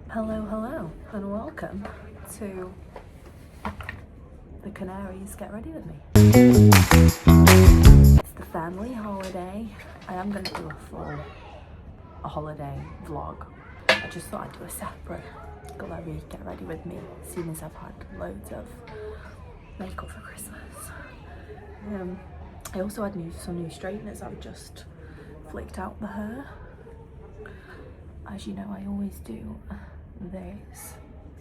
Hello, and welcome to the Canaries Get Ready With Me. It's the family holiday. I am going to do a holiday vlog. I just thought I'd do a separate Canaries Get Ready With Me, seeing as I've had loads of makeup for Christmas. I also had some new straighteners. I've just flicked out the hair. As you know, I always do this.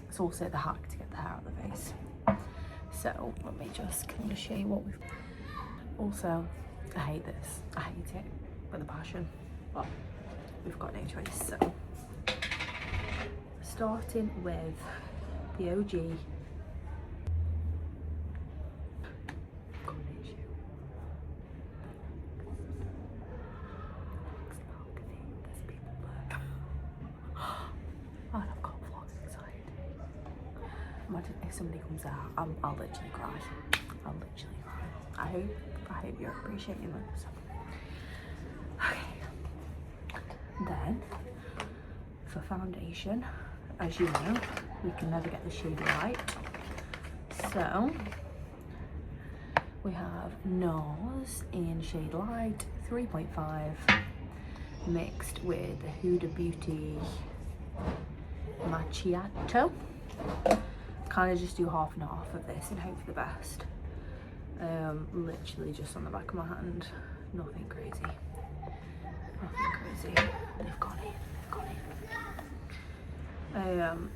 It's also the hack to get the hair out of the face. So let me just kind of show you what we've. Also, I hate this. I hate it with a passion, but we've got no choice. So starting with the OG. Imagine if somebody comes out, I'll literally cry. I'll literally cry. I hope you're appreciating this. Okay. Then, for foundation, as you know, we can never get the shade right. So, we have NARS in shade light, 3.5, mixed with the Huda Beauty Macchiato. Kind of just do half and half of this and hope for the best. Literally just on the back of my hand, nothing crazy. They've gone in.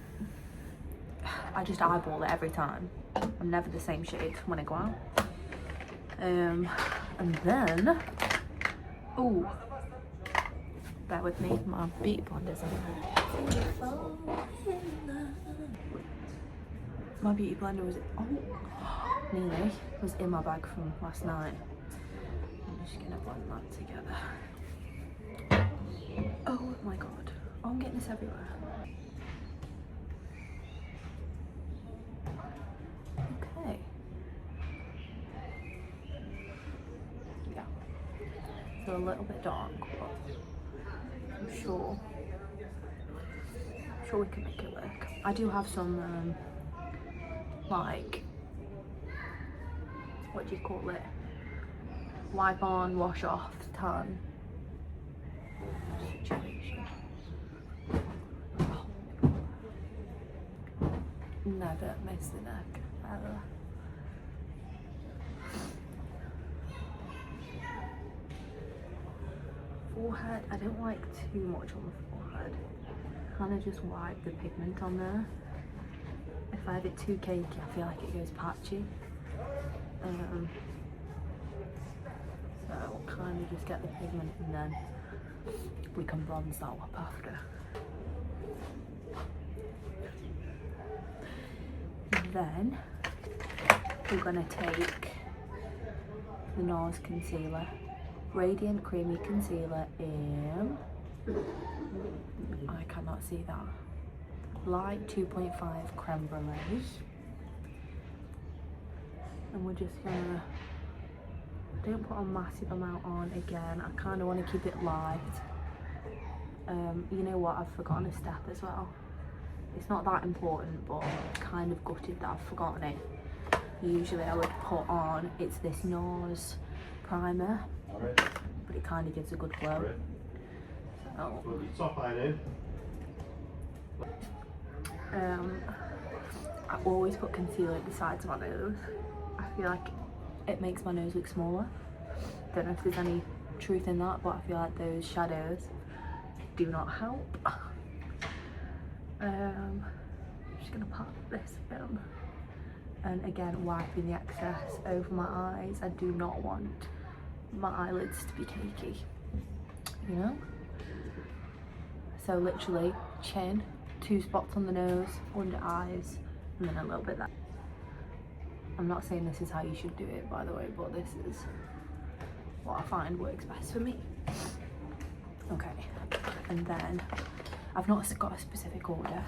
I just eyeball it every time. I'm never the same shade when I go out. And then, oh, bear with me, my beauty blender's in there. My beauty blender was in my bag from last night. I'm just gonna blend that together. Oh my god. Oh, I'm getting this everywhere. Okay. Yeah. So a little bit dark, but I'm sure we can make it work. I do have some like, what do you call it? Wipe on, wash off, tan situation. Never miss the neck, ever. Forehead, I don't like too much on the forehead. Kind of just wipe the pigment on there. If I have it too cakey, I feel like it goes patchy. So kind of just get the pigment and then we can bronze that up after. Then we're gonna take the NARS concealer, Radiant Creamy Concealer in, I cannot see that, light 2.5 creme brulee, and we're just gonna, don't put a massive amount on again. I kind of want to keep it light. You know what, I've forgotten a step as well. It's not that important, but kind of gutted that I've forgotten it. Usually I would put on, it's this NARS primer, but it kind of gives a good glow. So, I always put concealer at the sides of my nose. I feel like it makes my nose look smaller. Don't know if there's any truth in that, but I feel like those shadows do not help. Just gonna pat this in, and again wiping the excess over my eyes. I do not want my eyelids to be cakey, you know? So literally chin, 2 spots on the nose, under eyes, and then a little bit there. I'm not saying this is how you should do it, by the way, but this is what I find works best for me. Okay, and then I've not got a specific order.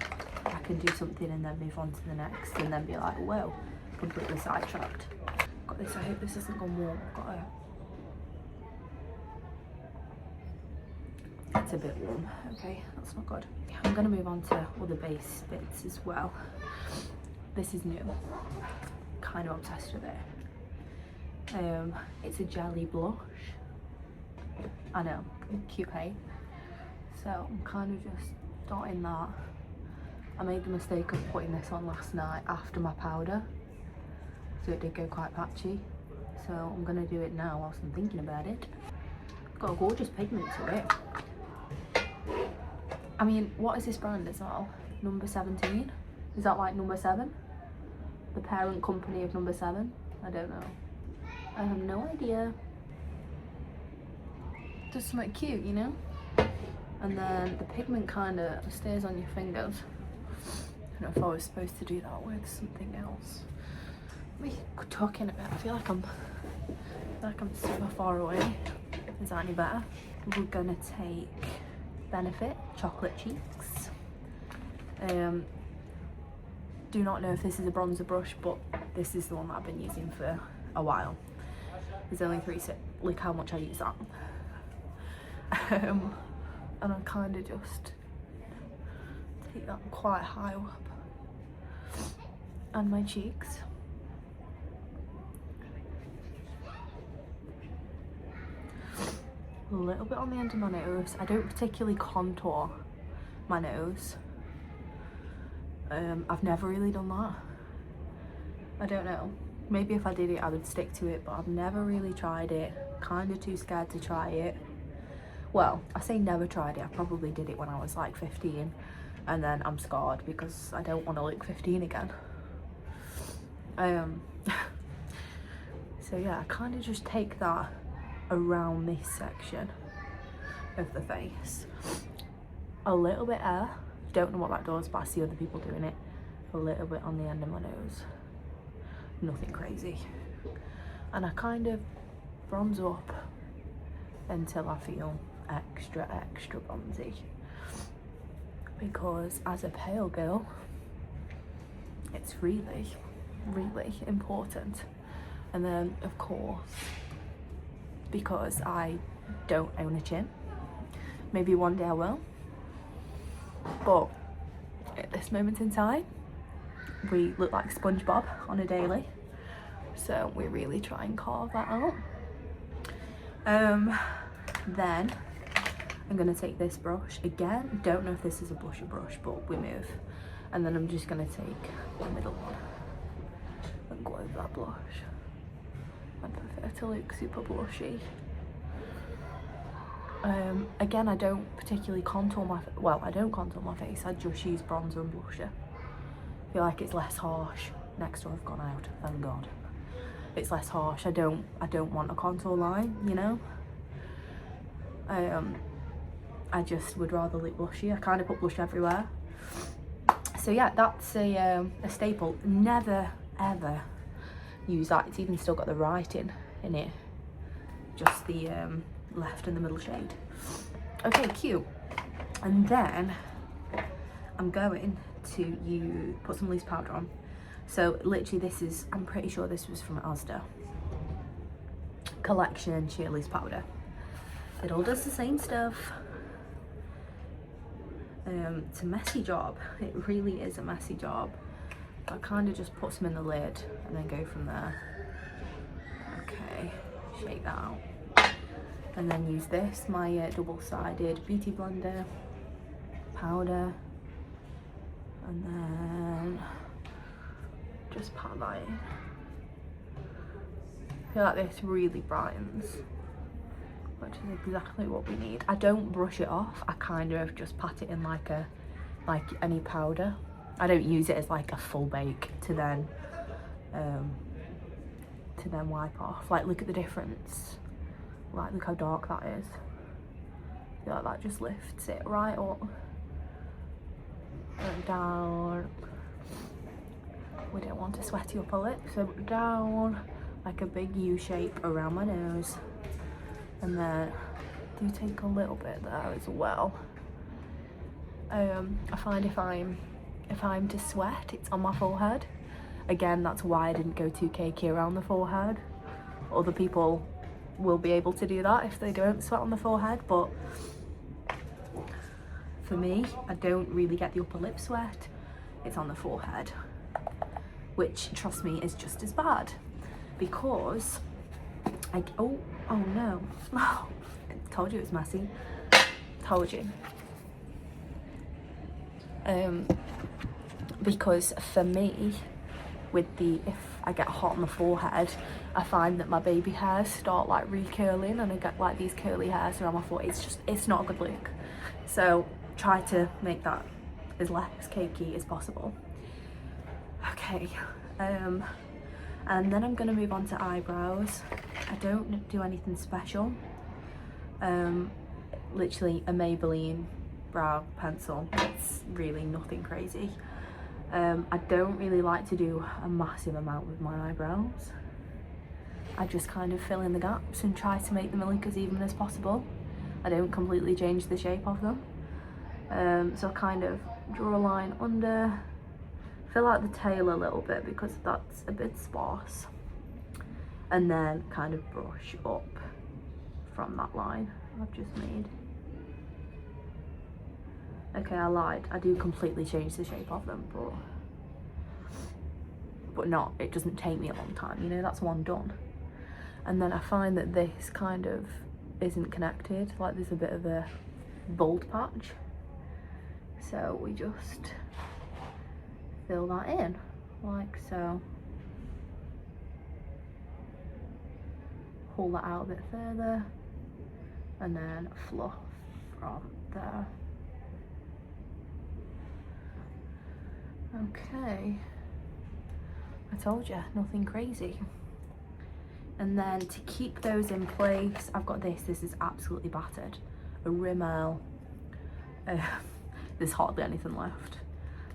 I can do something and then move on to the next and then be like, whoa, completely sidetracked. Got this, I hope this hasn't gone warm. I've got a it's a bit warm. Okay, that's not good. I'm gonna move on to other base bits as well. This is new. Kind of obsessed with it. It's a jelly blush. I know, cute, hey? So I'm kind of just dotting that. I made the mistake of putting this on last night after my powder, so it did go quite patchy. So I'm gonna do it now whilst I'm thinking about it. It's got a gorgeous pigment to it. I mean, what is this brand as well? Number 17? Is that like number 7? The parent company of number 7? I don't know. I have no idea. Just something cute, you know? And then the pigment kind of stays on your fingers. I don't know if I was supposed to do that with something else. We could talk in a bit. I feel like I'm super far away. Is that any better? We're gonna take Benefit Chocolate Cheeks. Do not know if this is a bronzer brush, but this is the one that I've been using for a while. There's only 3 sips. Look how much I use that. And I kind of just take that quite high up. And my cheeks. A little bit on the end of my nose. I don't particularly contour my nose. I've never really done that. I don't know. Maybe if I did it I would stick to it, but I've never really tried it. Kind of too scared to try it. Well, I say never tried it. I probably did it when I was like 15, and then I'm scarred because I don't want to look 15 again. So yeah, I kind of just take that around this section of the face. A little bit air. Don't know what that does, but I see other people doing it. A little bit on the end of my nose. Nothing crazy. And I kind of bronze up until I feel extra bronzy. Because as a pale girl, it's really important. And then of course, because I don't own a chin, maybe one day I will, but at this moment in time we look like SpongeBob on a daily, so we really try and carve that out. Then I'm gonna take this brush again. Don't know if this is a blusher brush, but we move. And then I'm just gonna take the middle one and go over that blush. I prefer to look super blushy. Again, I don't particularly contour my I don't contour my face. I just use bronzer and blusher. I feel like it's less harsh. Next door I've gone out, thank God. It's less harsh. I don't want a contour line, you know. I just would rather look blushy. I kind of put blush everywhere. So yeah, that's a staple. Never ever use that. It's even still got the writing in it. Just the left and the middle shade. Okay, cute. And then I'm going to put some loose powder on. So literally this is, I'm pretty sure this was from Asda. Collection sheer loose powder. It all does the same stuff. It's a messy job. It really is a messy job. I kind of just put some in the lid and then go from there. Okay, shake that out. And then use this, my double-sided beauty blender powder. And then just pat that in. I feel like this really brightens, which is exactly what we need. I don't brush it off. I kind of just pat it in like any powder. I don't use it as like a full bake to then wipe off. Like, look at the difference. Like, look how dark that is. I feel like that just lifts it right up and down. We don't want to sweaty up a lip, so down like a big U shape around my nose, and then do take a little bit there as well. I find if I'm to sweat, it's on my forehead. Again, that's why I didn't go too cakey around the forehead. Other people will be able to do that if they don't sweat on the forehead, but for me, I don't really get the upper lip sweat. It's on the forehead, which, trust me, is just as bad, because oh no, told you it's messy, told you. Because for me, if I get hot on the forehead, I find that my baby hairs start like recurling, and I get like these curly hairs around my foot. It's not a good look. So try to make that as less cakey as possible. Okay, and then I'm gonna move on to eyebrows. I don't do anything special. Literally a Maybelline brow pencil. It's really nothing crazy. I don't really like to do a massive amount with my eyebrows. I just kind of fill in the gaps and try to make them look as even as possible. I don't completely change the shape of them. So I kind of draw a line under, fill out the tail a little bit because that's a bit sparse, and then kind of brush up from that line I've just made. Okay, I lied. I do completely change the shape of them, but not, it doesn't take me a long time, you know, that's one done. And then I find that this kind of isn't connected, like there's a bit of a bald patch. So we just fill that in, like so. Pull that out a bit further, and then fluff from there. Okay, I told you, nothing crazy. And then to keep those in place, I've got this is absolutely battered, a Rimmel. There's hardly anything left.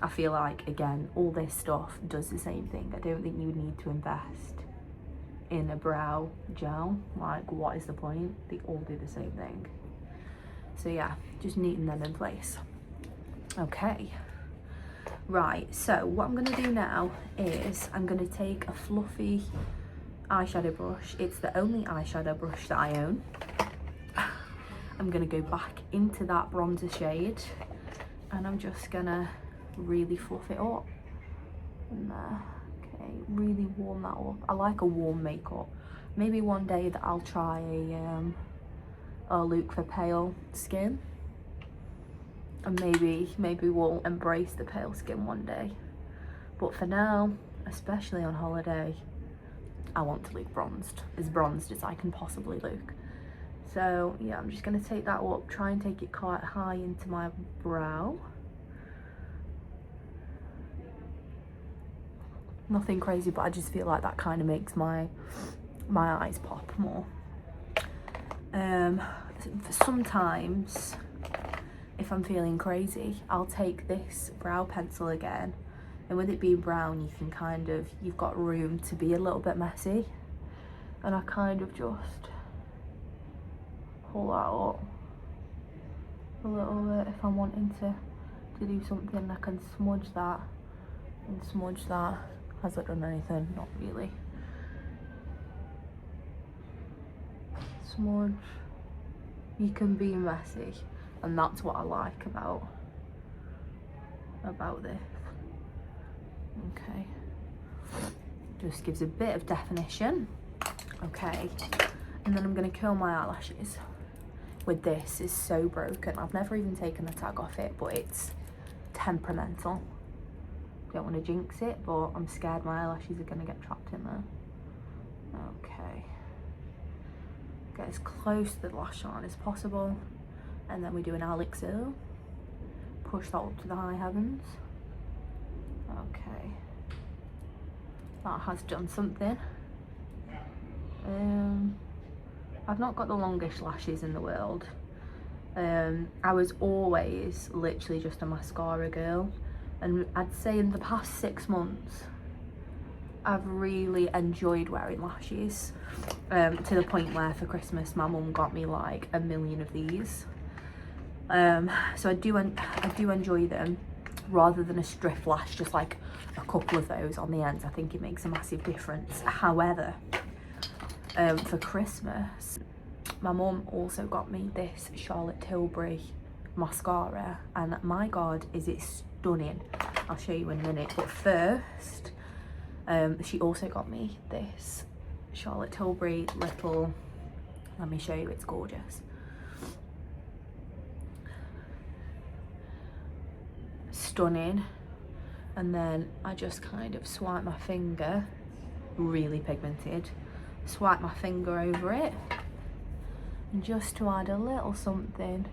I feel like, again, all this stuff does the same thing. I don't think you need to invest in a brow gel. Like, what is the point? They all do the same thing. So yeah, just neaten them in place. Okay. Right, so what I'm gonna do now is I'm gonna take a fluffy eyeshadow brush. It's the only eyeshadow brush that I own. I'm gonna go back into that bronzer shade, and I'm just gonna really fluff it up. And there, okay, really warm that up. I like a warm makeup. Maybe one day that I'll try a look for pale skin. And maybe we'll embrace the pale skin one day. But for now, especially on holiday, I want to look bronzed as I can possibly look. So yeah, I'm just gonna take that up, try and take it quite high into my brow. Nothing crazy, but I just feel like that kind of makes my eyes pop more. Sometimes, if I'm feeling crazy, I'll take this brow pencil again, and with it being brown, you can kind of, you've got room to be a little bit messy, and I kind of just pull that up a little bit. If I'm wanting to do something, I can smudge that and smudge that. Has it done anything? Not really. Smudge. You can be messy, and that's what I like about this. Okay, just gives a bit of definition. Okay, and then I'm going to curl my eyelashes with this. Is so broken. I've never even taken the tag off it, but it's temperamental. Don't want to jinx it, but I'm scared my eyelashes are going to get trapped in there. Okay, get as close to the lash line as possible, and then we do an elixir, push that up to the high heavens. Okay, that has done something. I've not got the longest lashes in the world. I was always literally just a mascara girl, and I'd say in the past 6 months I've really enjoyed wearing lashes, to the point where for Christmas my mum got me like 1 million of these. So I do enjoy them, rather than a strip lash, just like a couple of those on the ends. I think it makes a massive difference. However, for Christmas, my mum also got me this Charlotte Tilbury mascara, and my god, is it stunning. I'll show you in a minute, but first she also got me this Charlotte Tilbury little, let me show you, it's gorgeous. Stunning. And then I just kind of swipe my finger, really pigmented, swipe my finger over it, and just to add a little something,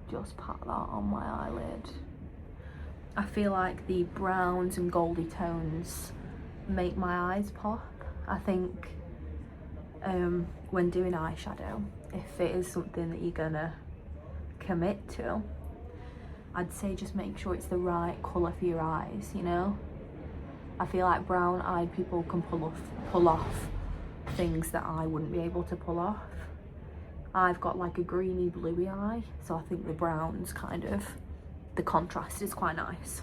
just pat that on my eyelid. I feel like the browns and goldy tones make my eyes pop. I think when doing eyeshadow, if it is something that you're gonna commit to, I'd say just make sure it's the right colour for your eyes, you know? I feel like brown-eyed people can pull off things that I wouldn't be able to pull off. I've got like a greeny bluey eye, so I think the browns kind of, the contrast is quite nice.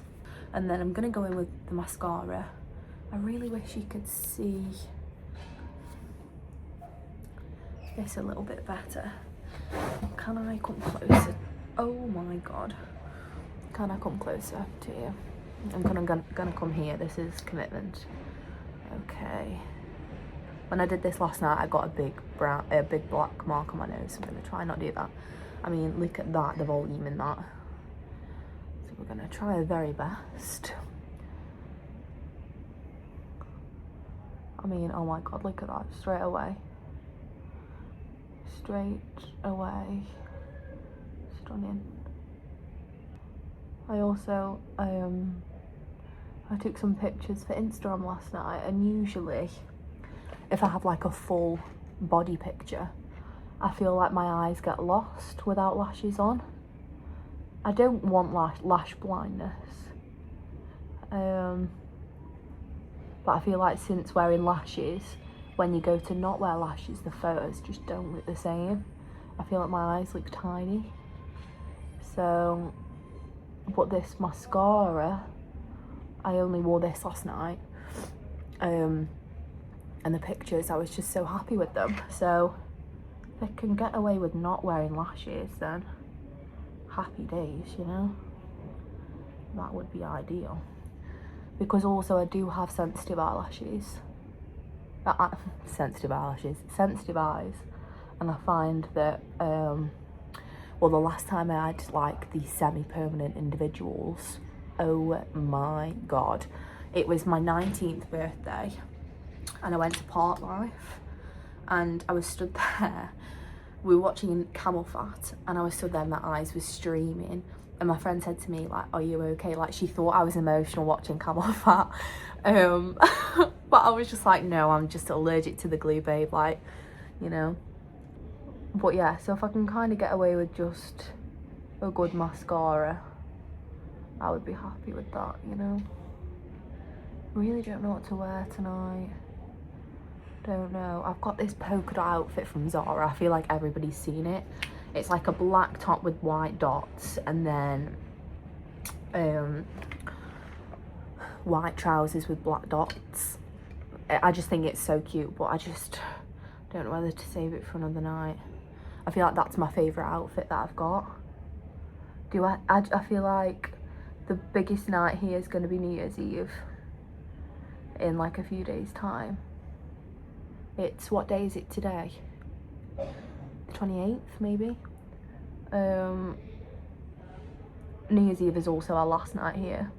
And then I'm gonna go in with the mascara. I really wish you could see this a little bit better. Can I come closer? Oh my god. Can I come closer to you? I'm gonna come here. This is commitment. Okay. When I did this last night, I got a big black mark on my nose. I'm gonna try not do that. I mean, look at that, the volume in that. So we're gonna try our very best. I mean, oh my god, look at that, straight away. Straight away. Stunning. I also, I took some pictures for Instagram last night, and usually if I have like a full body picture, I feel like my eyes get lost without lashes on. I don't want lash blindness, but I feel like since wearing lashes, when you go to not wear lashes, the photos just don't look the same. I feel like my eyes look tiny. So, but this mascara, I only wore this last night, and the pictures, I was just so happy with them. So if I can get away with not wearing lashes, then happy days, you know? That would be ideal. Because also I do have sensitive eyelashes. Sensitive eyes. And I find that, well, the last time I had like the semi-permanent individuals, oh my god. It was my 19th birthday and I went to Park Life and I was stood there. We were watching Camel Fat and I was stood there and my eyes were streaming, and my friend said to me like, are you okay? Like, she thought I was emotional watching Camel Fat. But I was just like, no, I'm just allergic to the glue, babe, like, you know. But yeah, so if I can kind of get away with just a good mascara, I would be happy with that, you know. Really don't know what to wear tonight. Don't know. I've got this polka dot outfit from Zara. I feel like everybody's seen it. It's like a black top with white dots and then white trousers with black dots. I just think it's so cute, but I just don't know whether to save it for another night. I feel like that's my favourite outfit that I've got. I feel like the biggest night here is going to be New Year's Eve in like a few days' time. It's, what day is it today? The 28th, maybe? New Year's Eve is also our last night here,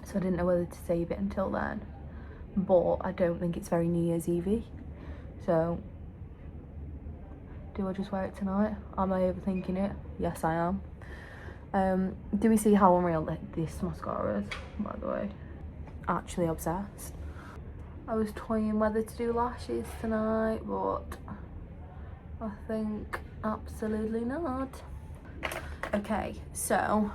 so I didn't know whether to save it until then. But I don't think it's very New Year's Eve-y. So, do I just wear it tonight? Am I overthinking it? Yes, I am. Do we see how unreal this mascara is, by the way? Actually obsessed. I was toying whether to do lashes tonight, but I think absolutely not. Okay, so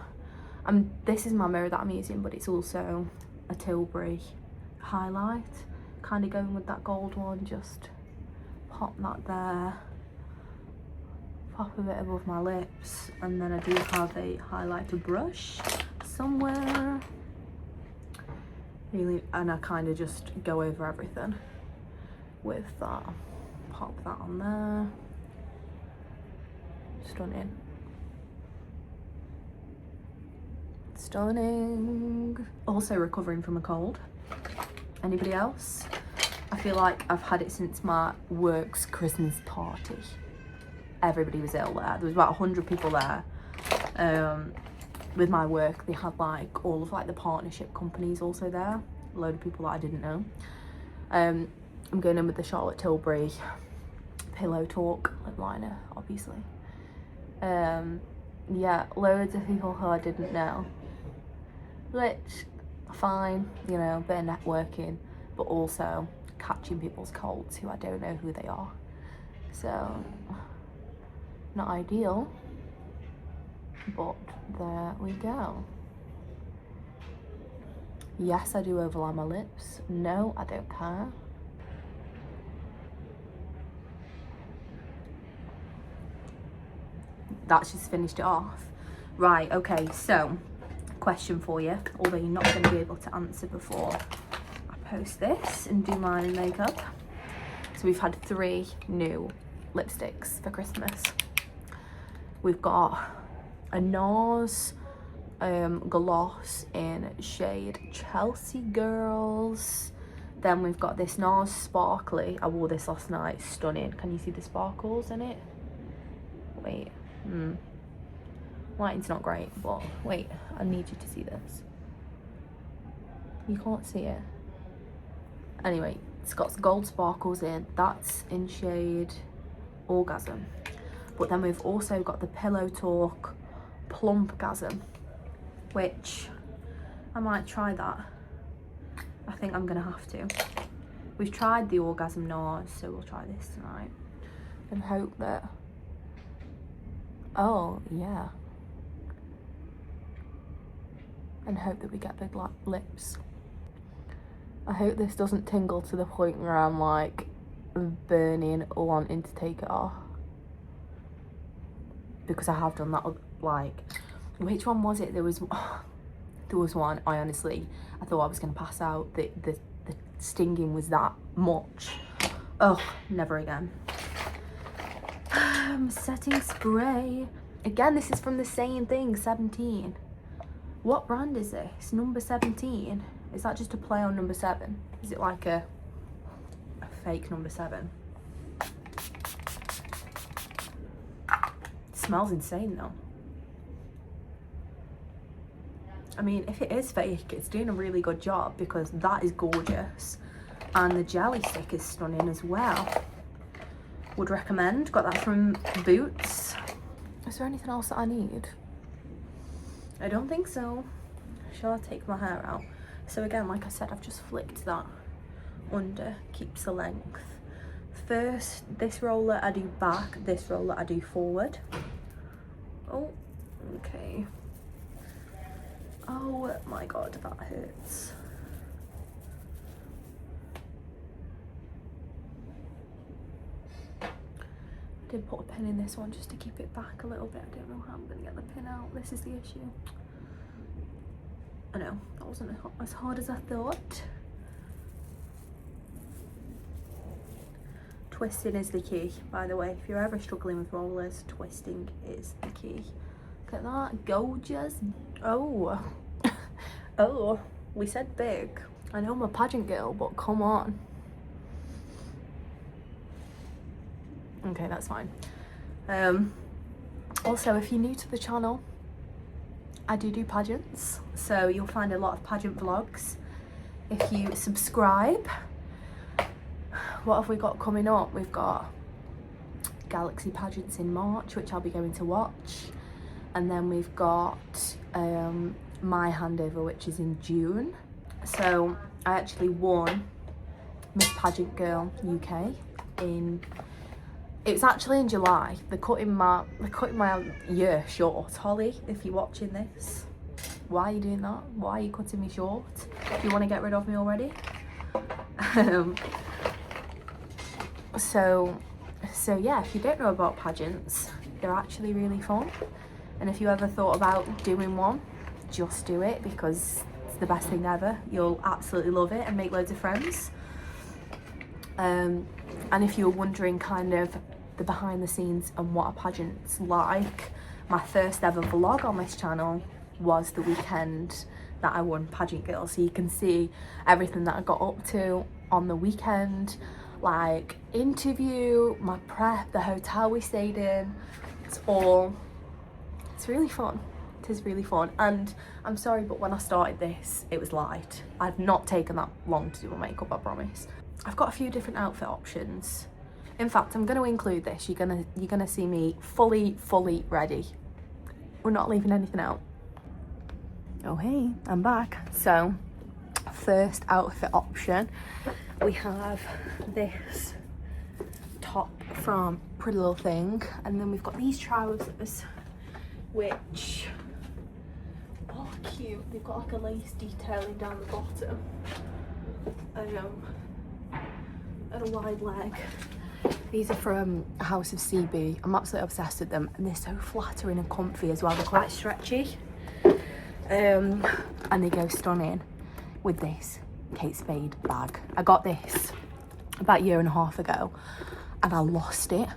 this is my mirror that I'm using, but it's also a Tilbury highlight. Kind of going with that gold one, just pop that there. Pop a bit above my lips, and then I do have a highlighter brush somewhere. Really, and I kind of just go over everything with that. Pop that on there. Stunning. Stunning. Also recovering from a cold. Anybody else? I feel like I've had it since my work's Christmas party. Everybody was ill there. There was about 100 people there. With my work, they had like all of like the partnership companies also there. A load of people that I didn't know. I'm going in with the Charlotte Tilbury Pillow Talk lip liner, obviously. Yeah, loads of people who I didn't know. Which, fine, you know, bit of networking, but also catching people's colds who I don't know who they are. So, not ideal, but there we go. Yes, I do overline my lips. No, I don't care. That's just finished it off. Right, okay, so, question for you, although you're not going to be able to answer before I post this and do mine and makeup. So we've had 3 new lipsticks for Christmas. We've got a NARS gloss in shade Chelsea Girls. Then we've got this NARS sparkly. I wore this last night, stunning. Can you see the sparkles in it? Wait, lighting's not great, but wait, I need you to see this. You can't see it. Anyway, it's got gold sparkles in. That's in shade Orgasm. But then we've also got the Pillow Talk Plumpgasm, which I might try that. I think I'm gonna have to. We've tried the Orgasm NARS, so we'll try this tonight and hope that, oh yeah, and hope that we get big lips. I hope this doesn't tingle to the point where I'm like burning or wanting to take it off, because I have done that. Like, which one was it? There was one, I honestly, I thought I was gonna pass out. The stinging was that much. Oh, never again. Setting spray. Again, this is from the same thing, 17. What brand is this? Number 17. Is that just a play on number 7? Is it like a fake number 7? It smells insane though. I mean, if it is fake, it's doing a really good job, because that is gorgeous. And the jelly stick is stunning as well. Would recommend. Got that from Boots. Is there anything else that I need? I don't think so. Shall I take my hair out? So again, like I said, I've just flicked that under, keeps the length. First, this roller I do back, this roller I do forward. Oh, okay. Oh my god, that hurts. I did put a pin in this one just to keep it back a little bit. I don't know how I'm going to get the pin out. This is the issue. I know, that wasn't as hard as I thought. Twisting is the key, by the way. If you're ever struggling with rollers, twisting is the key. Look at that, gorgeous. Oh, oh, we said big. I know I'm a pageant girl, but come on. Okay, that's fine. Also, if you're new to the channel, I do pageants, so you'll find a lot of pageant vlogs if you subscribe. What have we got coming up? We've got Galaxy pageants in March, which I'll be going to watch, and then we've got my handover, which is in June. So I actually won Miss Pageant Girl UK in, it was actually in July. They're cutting my year short. Holly, if you're watching this, why are you doing that? Why are you cutting me short? Do you want to get rid of me already? So yeah, if you don't know about pageants, they're actually really fun. And if you ever thought about doing one, just do it, because it's the best thing ever. You'll absolutely love it and make loads of friends. And if you were wondering kind of the behind the scenes and what a pageant's like, my first ever vlog on this channel was the weekend that I won Pageant Girl. So you can see everything that I got up to on the weekend, like interview, my prep, the hotel we stayed in. It's really fun. It is really fun. And I'm sorry, but when I started this, it was light. I've not taken that long to do my makeup, I promise. I've got a few different outfit options. In fact, I'm going to include this. You're gonna see me fully ready. We're not leaving anything out. Oh hey, I'm back. So, first outfit option, we have this top from Pretty Little Thing, and then we've got these trousers, which are cute. They've got like a lace detailing down the bottom, and a wide leg. These are from House of CB. I'm absolutely obsessed with them, and they're so flattering and comfy as well. They're quite stretchy, and they go stunning with this Kate Spade bag. I got this about a year and a half ago, and I lost it,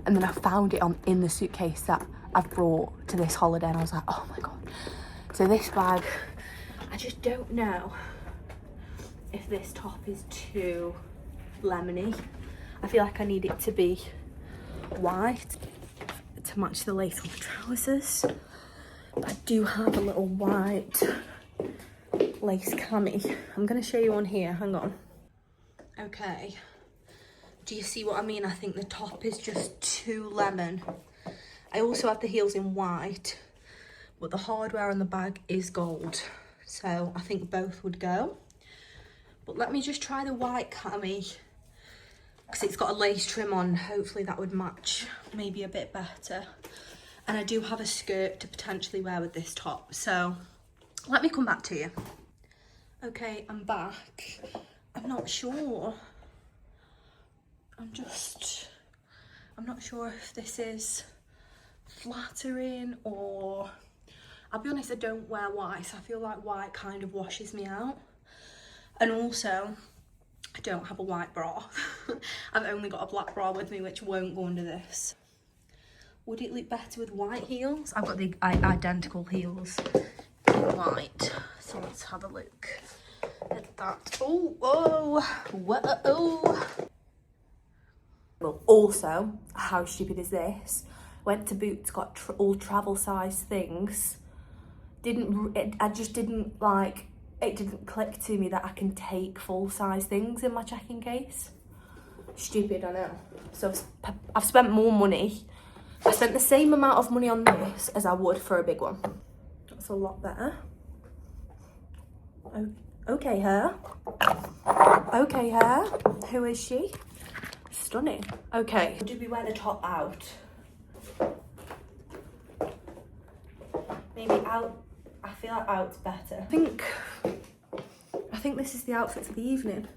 and then I found it in the suitcase that I've brought to this holiday, and I was like, oh my god. So this bag, I just don't know if this top is too lemony. I feel like I need it to be white to match the lace on the trousers. I do have a little white lace cami. I'm going to show you on here, hang on. Okay, do you see what I mean? I think the top is just too lemon. I also have the heels in white, but the hardware on the bag is gold. So I think both would go. But let me just try the white cami, because it's got a lace trim on. Hopefully that would match maybe a bit better. And I do have a skirt to potentially wear with this top, so let me come back to you. Okay, I'm back. I'm not sure. I'm not sure if this is flattering, or I'll be honest, I don't wear white, so I feel like white kind of washes me out. And also, I don't have a white bra. I've only got a black bra with me, which won't go under this. Would it look better with white heels? I've got the identical heels in white. So let's have a look at that. Oh, whoa, whoa. Well, also, how stupid is this? Went to Boots, got all travel size things. I just didn't like, it didn't click to me that I can take full size things in my checking case. Stupid, I know. So I've spent more money. I spent the same amount of money on this as I would for a big one. That's a lot better. Okay, hair. Okay, hair. Who is she? Stunning. Okay, did we wear the top out? Maybe out. I feel like out's better. I think this is the outfit for the evening.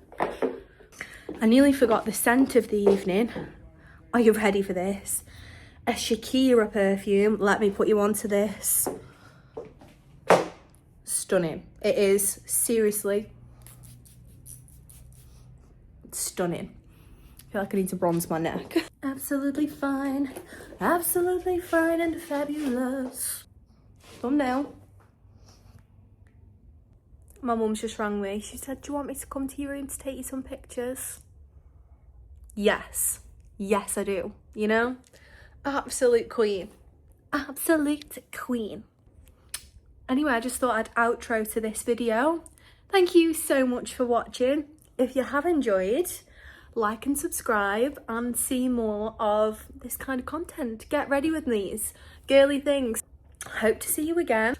I nearly forgot the scent of the evening. Are you ready for this? A Shakira perfume. Let me put you onto this. Stunning. It is, seriously, stunning. I feel like I need to bronze my neck. Absolutely fine and fabulous. Thumbnail. My mum's just rang me. She said, do you want me to come to your room to take you some pictures? Yes. Yes, I do. You know? Absolute queen. Absolute queen. Anyway, I just thought I'd outro to this video. Thank you so much for watching. If you have enjoyed, like and subscribe and see more of this kind of content. Get ready with these girly things. Hope to see you again.